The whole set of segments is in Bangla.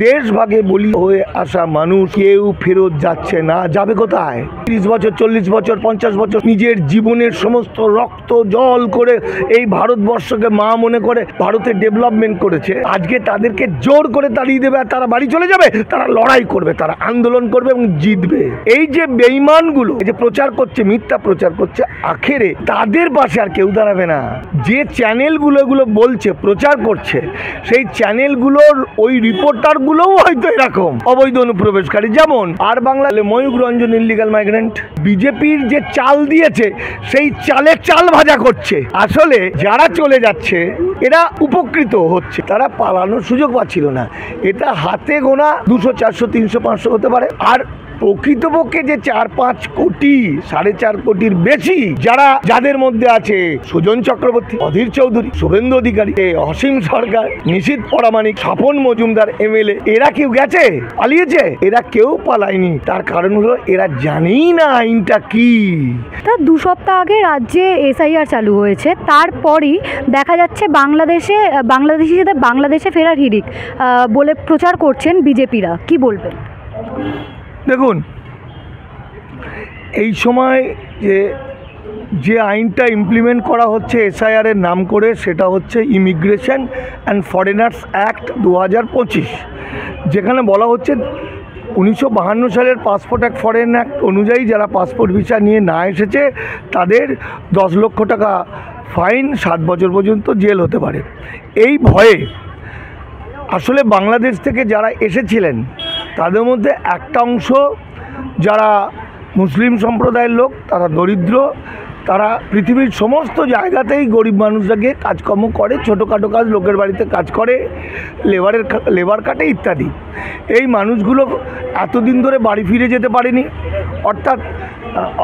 দেশভাগে বলি হয়ে আসা মানুষ কেউ ফেরত যাচ্ছে না। যাবে কোথায়? 30 বছর, 40 বছর, 50 বছর নিজের জীবনের সমস্ত রক্ত জল করে এই ভারতবর্ষকে মা মনে করে ভারতের ডেভেলপমেন্ট করেছে। আজকে তাদেরকে জোর করে তাড়িয়ে দেবে আর তারা বাড়ি চলে যাবে? তারা লড়াই করবে, তারা আন্দোলন করবে এবং জিতবে। এই যে বেঈমানগুলো যে প্রচার করছে, মিথ্যা প্রচার করছে, আখেরে তাদের পাশে আর কেউ দাঁড়াবে না। যে চ্যানেলগুলো এগুলো বলছে, প্রচার করছে, সেই চ্যানেলগুলোর ওই রিপোর্টারগুলোও হয়তো এরকম অবৈধ অনুপ্রবেশকারী। যেমন আর বাংলায় ময়ূক রঞ্জন ইল্লিগাল মাইগ্রেন্ট, বিজেপির যে চাল দিয়েছে সেই চালে চাল ভাজা করছে। আসলে যারা চলে যাচ্ছে এরা উপকৃত হচ্ছে, তারা পালানোর সুযোগ পাচ্ছিল না। এটা হাতে গোনা 200, 400, 300, 500 হতে পারে। আর প্রকৃতপক্ষে যে 4-5 কোটি, 4.5 কোটির বেশি যাদের মধ্যে আছে সুজন চক্রবর্তী, অধীর চৌধুরী, শুভেন্দু অধিকারী, অসীম সরকার, নিশীথ পরামানিক, স্বপন মজুমদার এমএলএ, এরা কেউ গেছে পালিয়েছে? এরা কেউ পালায়নি। তার কারণ হলো এরা জানেই না আইনটা কি। তা 2 সপ্তাহ আগে রাজ্যে এসআইআর চালু হয়েছে, তারপরই দেখা যাচ্ছে বাংলাদেশিদের বাংলাদেশে ফেরার হিড়িক বলে প্রচার করছেন বিজেপিরা। কি বলবেন? দেখুন, এই সময় যে আইনটা ইমপ্লিমেন্ট করা হচ্ছে এসআইআরের নাম করে, সেটা হচ্ছে ইমিগ্রেশন অ্যান্ড ফরেনার্স অ্যাক্ট 2025, যেখানে বলা হচ্ছে 1952 সালের পাসপোর্ট অ্যাক্ট ফরেন অ্যাক্ট অনুযায়ী যারা পাসপোর্ট ভিসা নিয়ে না এসেছে তাদের 10 লক্ষ টাকা ফাইন, 7 বছর পর্যন্ত জেল হতে পারে। এই ভয়ে আসলে বাংলাদেশ থেকে যারা এসেছিলেন তাদের মধ্যে একটা অংশ যারা মুসলিম সম্প্রদায়ের লোক, তারা দরিদ্র, তারা পৃথিবীর সমস্ত জায়গাতেই গরিব মানুষরা গিয়ে কাজকর্ম করে, ছোটোখাটো কাজ, লোকের বাড়িতে কাজ করে, লেবার কাটে ইত্যাদি। এই মানুষগুলো এতদিন ধরে বাড়ি ফিরে যেতে পারেনি, অর্থাৎ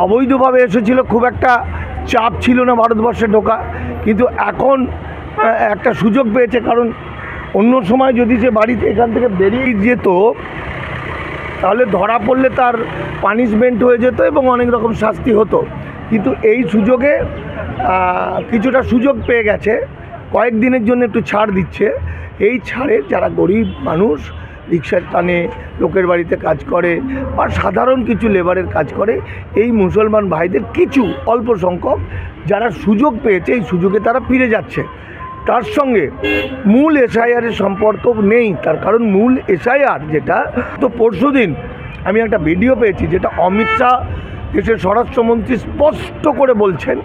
অবৈধভাবে এসেছিল, খুব একটা চাপ ছিল না ভারতবর্ষে ঢোকা। কিন্তু এখন একটা সুযোগ পেয়েছে, কারণ অন্য সময় যদি সে বাড়িতে এখান থেকে বেরিয়ে যেত তাহলে ধরা পড়লে তার পানিশমেন্ট হয়ে যেত এবং অনেক রকম শাস্তি হতো। কিন্তু এই সুযোগে কিছুটা সুযোগ পেয়ে গেছে, কয়েকদিনের জন্য একটু ছাড় দিচ্ছে। এই ছাড়ে যারা গরিব মানুষ রিক্সার টানে লোকের বাড়িতে কাজ করে বা সাধারণ কিছু লেবারের কাজ করে, এই মুসলমান ভাইদের কিছু অল্প সংখ্যক যারা সুযোগ পেয়েছে, এই সুযোগে তারা ফিরে যাচ্ছে। তার সঙ্গে মূল এসআইআরের সম্পর্ক নেই, তার কারণ মূল এসআইআর যেটা, তো পরশুদিন আমি একটা ভিডিও পেয়েছি যেটা অমিত শাহ দেশের স্বরাষ্ট্রমন্ত্রী স্পষ্ট করে বলছেন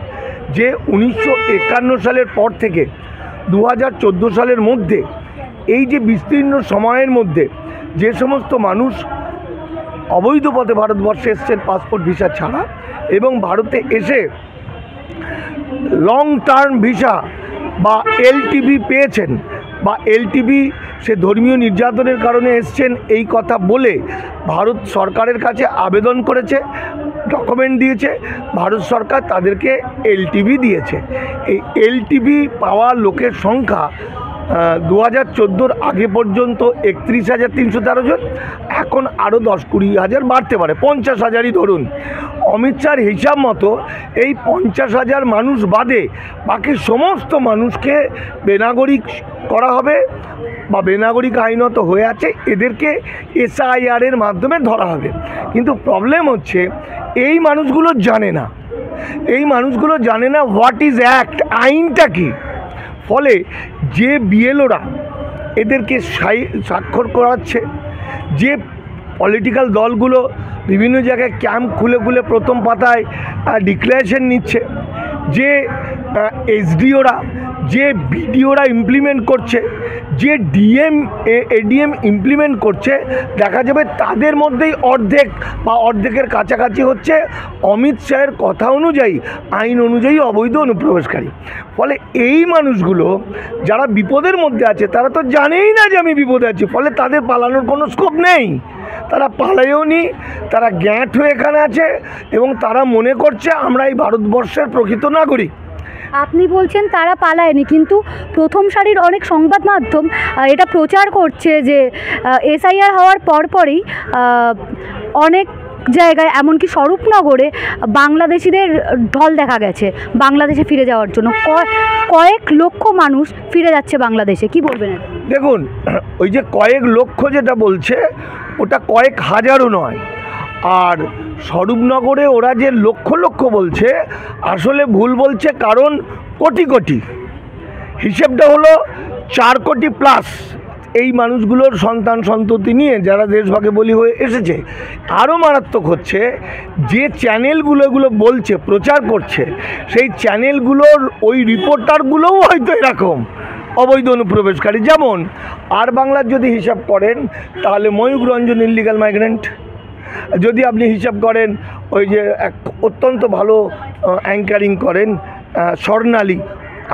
যে 1951 সালের পর থেকে 2014 সালের মধ্যে এই যে বিস্তীর্ণ সময়ের মধ্যে যে সমস্ত মানুষ অবৈধ পথে ভারতবর্ষে এসছেন পাসপোর্ট ভিসা ছাড়া এবং ভারতে এসে লং টার্ম ভিসা বা এলটিভি পেয়েছেন, বা এলটিভি সে ধর্মীয় নির্যাতনের কারণে এসছেন এই কথা বলে ভারত সরকারের কাছে আবেদন করেছে, ডকুমেন্ট দিয়েছে, ভারত সরকার তাদেরকে এলটিভি দিয়েছে। এই এলটিভি পাওয়া লোকের সংখ্যা 2014 আগে পর্যন্ত 31,313 জন, এখন আরও 10-20 হাজার বাড়তে পারে, 50,000ই ধরুন। অমিত শাহর হিসাব মতো এই 50,000 মানুষ বাদে বাকি সমস্ত মানুষকে বেনাগরিক করা হবে বা বেনাগরিক আইনত হয়ে আছে, এদেরকে এসআইআরের মাধ্যমে ধরা হবে। কিন্তু প্রবলেম হচ্ছে এই মানুষগুলো জানে না, হোয়াট ইজ অ্যাক্ট, আইনটা কি। ফলে যে বিএলওরা এদেরকে স্বাক্ষর করাচ্ছে, যে পলিটিক্যাল দলগুলো বিভিন্ন জায়গায় ক্যাম্প খুলে প্রথম পাতায় ডিক্লারেশন নিচ্ছে, যে এসডিওরা, যে বিডিওরা ইমপ্লিমেন্ট করছে, যে এডিএম ইমপ্লিমেন্ট করছে, দেখা যাবে তাদের মধ্যেই অর্ধেকের কাছাকাছি হচ্ছে অমিত শাহের কথা অনুযায়ী, আইন অনুযায়ী অবৈধ অনুপ্রবেশকারী। ফলে এই মানুষগুলো যারা বিপদের মধ্যে আছে তারা তো জানেই না যে আমি বিপদে আছি, ফলে তাদের পালানোর কোনো স্কোপ নেই, তারা পালায়ও নি, তারা গ্যাঁট হয়ে এখানে আছে এবং তারা মনে করছে আমরা এই ভারতবর্ষের প্রকৃত নাগরিক। আপনি বলছেন তারা পালায়নি, কিন্তু প্রথম সারির অনেক সংবাদ মাধ্যম এটা প্রচার করছে যে এসআইআর হওয়ার পরপরই অনেক জায়গায় এমনকি স্বরূপনগরে বাংলাদেশিদের ঢল দেখা গেছে বাংলাদেশে ফিরে যাওয়ার জন্য। কয়েক লক্ষ মানুষ ফিরে যাচ্ছে বাংলাদেশে, কি বলবেন? দেখুন, ওই যে কয়েক লক্ষ যেটা বলছে ওটা কয়েক হাজারও নয়। আর স্বরূপনগরে ওরা যে লক্ষ লক্ষ বলছে আসলে ভুল বলছে, কারণ কোটি কোটি, হিসেবটা হলো 4 কোটি প্লাস এই মানুষগুলোর সন্তান সন্ততি নিয়ে যারা দেশভাগে বলি হয়ে এসেছে। আরও মারাত্মক হচ্ছে যে চ্যানেলগুলো এগুলো বলছে, প্রচার করছে, সেই চ্যানেলগুলোর ওই রিপোর্টারগুলোও হয়তো এরকম অবৈধ অনুপ্রবেশকারী। যেমন আর বাংলার যদি হিসাব করেন তাহলে ময়ূখ রঞ্জন ইল্লিগাল মাইগ্রেন্ট, যদি আপনি হিসাব করেন ওই যে এক অত্যন্ত ভালো অ্যাঙ্কারিং করেন স্বর্ণালী,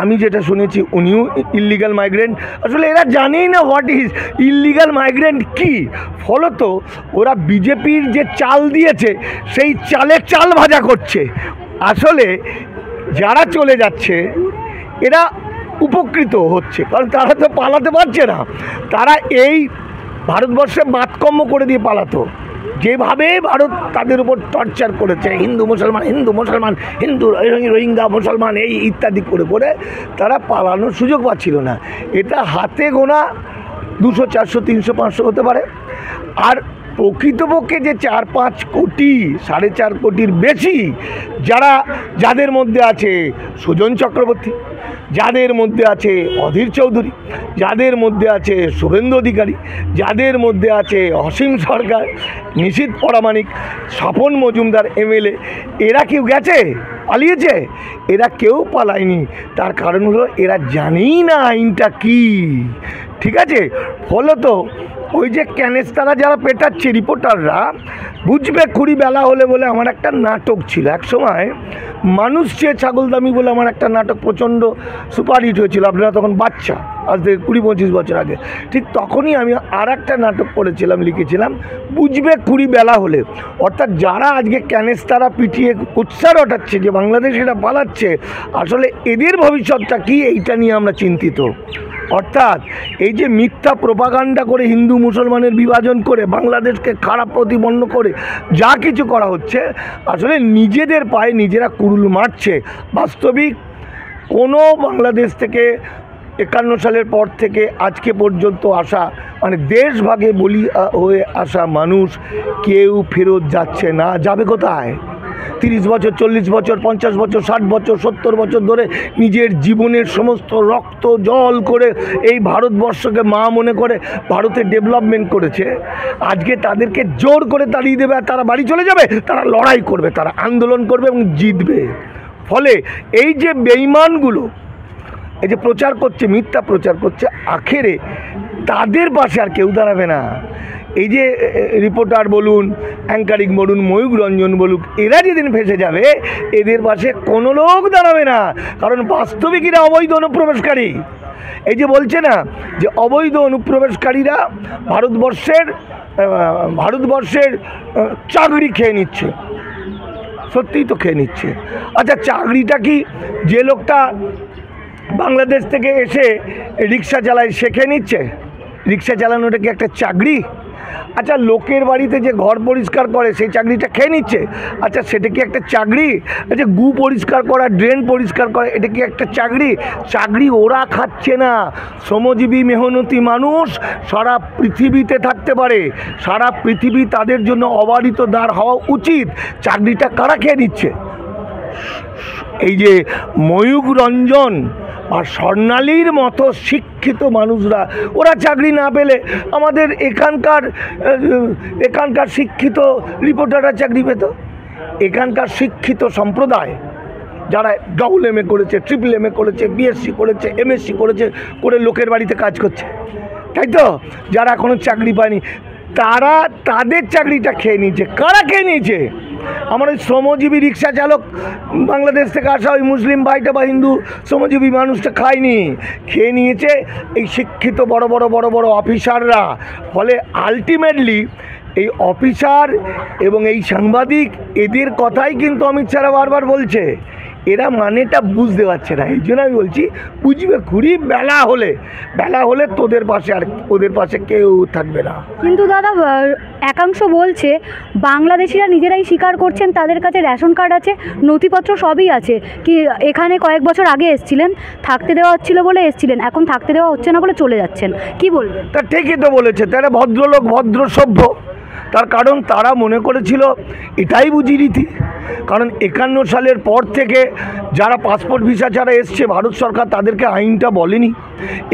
আমি যেটা শুনেছি উনিও ইল্লিগাল মাইগ্রেন্ট। আসলে এরা জানেই না হোয়াট ইজ ইল্লিগাল মাইগ্রেন্ট কী। ফলত ওরা বিজেপির যে চাল দিয়েছে সেই চালে চাল ভাজা করছে। আসলে যারা চলে যাচ্ছে এরা উপকৃত হচ্ছে, কারণ তারা তো পালাতে পারছে না। তারা এই ভারতবর্ষে বাতকম্য করে দিয়ে পালাতো, যেভাবে ভারত তাদের উপর টর্চার করেছে, হিন্দু মুসলমান হিন্দু মুসলমান, হিন্দু রোহিঙ্গা মুসলমান এই ইত্যাদি করে করে তারা পালানোর সুযোগ পাচ্ছিল না। এটা হাতে গোনা 200 400 300 500 হতে পারে। আর প্রকৃতপক্ষে যে 4-5 কোটি, 4.5 কোটির বেশি যাদের মধ্যে আছে সুজন চক্রবর্তী, যাদের মধ্যে আছে অধীর চৌধুরী, যাদের মধ্যে আছে শুভেন্দু অধিকারী, যাদের মধ্যে আছে অসীম সরকার, নিশীথ পরামানিক, স্বপন মজুমদার এমএলএ, এরা কেউ গেছে পালিয়েছে? এরা কেউ পালায়নি। তার কারণ হলো এরা জানেই না আইনটা কী, ঠিক আছে? ফলত ওই যে ক্যানেস্তারা যারা পেটাচ্ছে রিপোর্টাররা, বুঝবে কুড়ি বেলা হলে বলে আমার একটা নাটক ছিল এক সময়, মানুষ চেয়ে ছাগলদামি বলে আমার একটা নাটক প্রচণ্ড সুপারহিট হয়েছিল। আপনারা তখন বাচ্চা, আজ থেকে 20-25 বছর আগে। ঠিক তখনই আমি আর একটা নাটক করেছিলাম, লিখেছিলাম বুঝবে কুড়ি বেলা হলে। অর্থাৎ যারা আজকে ক্যানেস্তারা পিটিয়ে উৎসাহ ওঠাচ্ছে যে বাংলাদেশিরা পালাচ্ছে, আসলে এদের ভবিষ্যৎটা কী এইটা নিয়ে আমরা চিন্তিত। অর্থাৎ এই যে মিথ্যা প্রোপাগান্ডা করে হিন্দু মুসলমানের বিভাজন করে বাংলাদেশকে খারাপ প্রতিপন্ন করে যা কিছু করা হচ্ছে, আসলে নিজেদের পায়ে নিজেরা কুড়ুল মারছে। বাস্তবিক কোনো বাংলাদেশ থেকে 51 সালের পর থেকে আজকে পর্যন্ত আসা, মানে দেশভাগে বলি হয়ে আসা মানুষ কেউ ফেরত যাচ্ছে না। যাবে কোথায়? 30 বছর 40 বছর 50 বছর 60 বছর 70 বছর ধরে নিজের জীবনের সমস্ত রক্ত জল করে এই ভারতবর্ষকে মা মনে করে ভারতের ডেভেলপমেন্ট করেছে। আজকে তাদেরকে জোর করে তাড়িয়ে দেবে আর তারা বাড়ি চলে যাবে? তারা লড়াই করবে, তারা আন্দোলন করবে এবং জিতবে। ফলে এই যে বেঈমানগুলো এই যে প্রচার করছে, মিথ্যা প্রচার করছে, আখেরে তাদের পাশে আর কেউ দাঁড়াবে না। এই যে রিপোর্টার বলুন, অ্যাঙ্কারিং বলুন, ময়ূখ রঞ্জন বলুক, এরা যেদিন ফেসে যাবে এদের পাশে কোনো লোক দাঁড়াবে না। কারণ বাস্তবিক এরা অবৈধ অনুপ্রবেশকারী। এই যে বলছে না যে অবৈধ অনুপ্রবেশকারীরা ভারতবর্ষের চাকরি খেয়ে নিচ্ছে, সত্যিই তো খেয়ে নিচ্ছে। আচ্ছা, চাকরিটা কি যে লোকটা বাংলাদেশ থেকে এসে রিক্সা চালায় সে খেয়ে নিচ্ছে? রিক্সা চালানোটা কি একটা চাকরি? আচ্ছা, লোকের বাড়িতে যে ঘর পরিষ্কার করে সেই চাকরিটা খেয়ে নিচ্ছে, আচ্ছা সেটা কি একটা চাকরি? আচ্ছা, গু পরিষ্কার করা, ড্রেন পরিষ্কার করা, এটা কি একটা চাকরি? চাকরি ওরা খাচ্ছে না। শ্রমজীবী মেহনতি মানুষ সারা পৃথিবীতে থাকতে পারে, সারা পৃথিবী তাদের জন্য অবারিত দ্বার হওয়া উচিত। চাকরিটা কারা খেয়ে নিচ্ছে? এই যে ময়ূখ রঞ্জন আর স্বর্ণালীর মতো শিক্ষিত মানুষরা, ওরা চাকরি না পেলে আমাদের এখানকার শিক্ষিত রিপোর্টাররা চাকরি পেত। এখানকার শিক্ষিত সম্প্রদায় যারা AA করেছে, MMA করেছে, BSc করেছে, MSc করেছে, করে লোকের বাড়িতে কাজ করছে, তাই তো? যারা এখনও চাকরি পায়নি তাদের চাকরিটা খেয়ে নিয়েছে। কারা খেয়ে নিয়েছে? আমার ওই শ্রমজীবী রিক্সা চালক বাংলাদেশ থেকে আসা ওই মুসলিম ভাইটা বা হিন্দু শ্রমজীবী মানুষটা খায়নি, খেয়ে নিয়েছে এই শিক্ষিত বড় বড় অফিসাররা। ফলে আলটিমেটলি এই অফিসার এবং এই সাংবাদিক এদের কথাই কিন্তু অমিত শাহরা বারবার বলছে, এরা মানেটা বুঝতে পারছে না। এই জন্য আমি বলছি বুঝবে খুঁড়ি, বেলা হলে তোদের পাশে আর ওদের পাশে কেউ থাকবে না। কিন্তু দাদা একাংশ বলছে বাংলাদেশিরা নিজেরাই স্বীকার করছেন তাদের কাছে রেশন কার্ড আছে, নথিপত্র সবই আছে, কি এখানে কয়েক বছর আগে এসছিলেন, থাকতে দেওয়া হচ্ছিল বলে এসছিলেন, এখন থাকতে দেওয়া হচ্ছে না বলে চলে যাচ্ছেন, কি বলবেন? তা ঠিকই তো বলেছে, তারা ভদ্রলোক, ভদ্র সভ্য। তার কারণ তারা মনে করেছিল এটাই বুঝি রীতি। কারণ 51 সালের পর থেকে যারা পাসপোর্ট ভিসা ছাড়া এসছে, ভারত সরকার তাদেরকে আইনটা বলেনি।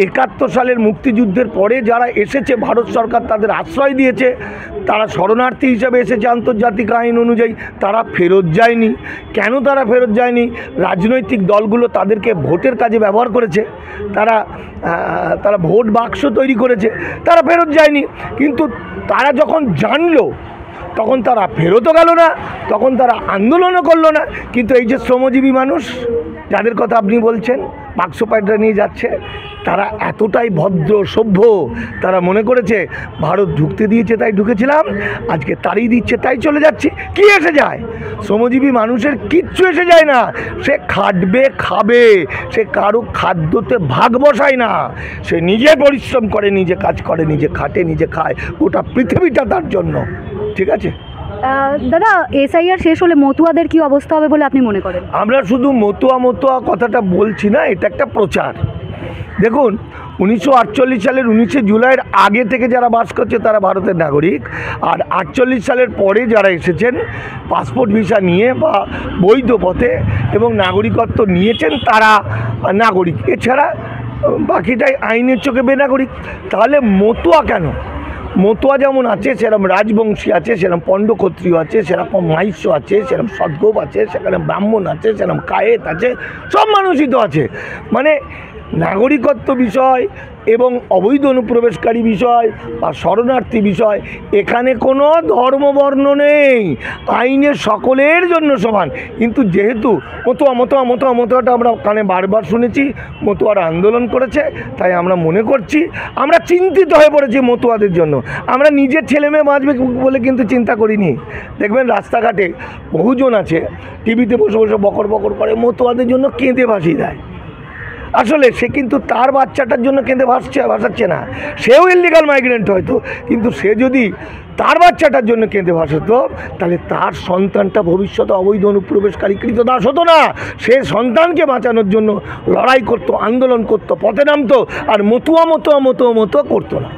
71 সালের মুক্তিযুদ্ধের পরে যারা এসেছে, ভারত সরকার তাদের আশ্রয় দিয়েছে, তারা শরণার্থী হিসাবে এসেছে আন্তর্জাতিক আইন অনুযায়ী, তারা ফেরত যায়নি। কেন তারা ফেরত যায়নি? রাজনৈতিক দলগুলো তাদেরকে ভোটের কাজে ব্যবহার করেছে, তারা ভোট বাক্স তৈরি করেছে, তারা ফেরত যায়নি। কিন্তু তারা যখন জানলো তখন তারা ফেরতও গেল না, তখন তারা আন্দোলনও করলো না। কিন্তু এই যে শ্রমজীবী মানুষ যাদের কথা আপনি বলছেন বাক্স পায়টা নিয়ে যাচ্ছে, তারা এতটাই ভদ্র সভ্য, তারা মনে করেছে ভারত ঢুকতে দিয়েছে তাই ঢুকেছিলাম, আজকে তাড়িয়ে দিচ্ছে তাই চলে যাচ্ছি। কি এসে যায়? শ্রমজীবী মানুষের কিচ্ছু এসে যায় না। সে খাটবে, খাবে, সে কারো খাদ্যতে ভাগ বসায় না, সে নিজে পরিশ্রম করে, নিজে কাজ করে, নিজে খাটে, নিজে খায়, গোটা পৃথিবীটা তার জন্য। ঠিক আছে দাদা, এসআইআর শেষ হলে মতুয়াদের কি অবস্থা হবে বলে আপনি মনে করেন? আমরা শুধু মতুয়া কথাটা বলছি না, এটা একটা প্রচার। দেখুন 1948 সালের 19শে জুলাইয়ের আগে থেকে যারা বাস করছে তারা ভারতের নাগরিক, আর 48 সালের পরে যারা এসেছেন পাসপোর্ট ভিসা নিয়ে বা বৈধ পথে এবং নাগরিকত্ব নিয়েছেন তারা নাগরিক, এছাড়া বাকিটাই আইনের চোখে বেনাগরিক। তাহলে মতুয়া কেন? মতুয়া যেমন আছে সেরকম রাজবংশী আছে, সেরকম পণ্ড ক্ষত্রিয় আছে, সেরকম মাইশ্য আছে, সেরকম সদ্গোপ আছে, সেখানে ব্রাহ্মণ আছে, সেরকম কায়েত আছে, সব মানুষই তো আছে। মানে নাগরিকত্ব বিষয় এবং অবৈধ অনুপ্রবেশকারী বিষয় বা শরণার্থী বিষয়, এখানে কোনো ধর্মবর্ণ নেই, আইনে সকলের জন্য সমান। কিন্তু যেহেতু মতুয়াটা আমরা কানে বারবার শুনেছি, মতুয়ারা আন্দোলন করেছে, তাই আমরা মনে করছি, আমরা চিন্তিত হয়ে পড়েছি মতুয়াদের জন্য। আমরা নিজের ছেলে মেয়ে বাঁচবে বলে কিন্তু চিন্তা করিনি। দেখবেন রাস্তাঘাটে বহুজন আছে টিভিতে বসে বসে বকর বকর করে, মতুয়াদের জন্য কেঁদে ভাসিয়ে দেয়। আসলে সে কিন্তু তার বাচ্চাটার জন্য কেঁদে ভাসাচ্ছে না, সেও ইললিগাল মাইগ্রেন্ট হয়তো, কিন্তু সে যদি তার বাচ্চাটার জন্য কেঁদে ভাসাতো তাহলে তার সন্তানটা ভবিষ্যতে অবৈধ অনুপ্রবেশকারী কৃতদাস হতো না। সে সন্তানকে বাঁচানোর জন্য লড়াই করতো, আন্দোলন করতো, পথে নামতো, আর মতুয়া করতো না।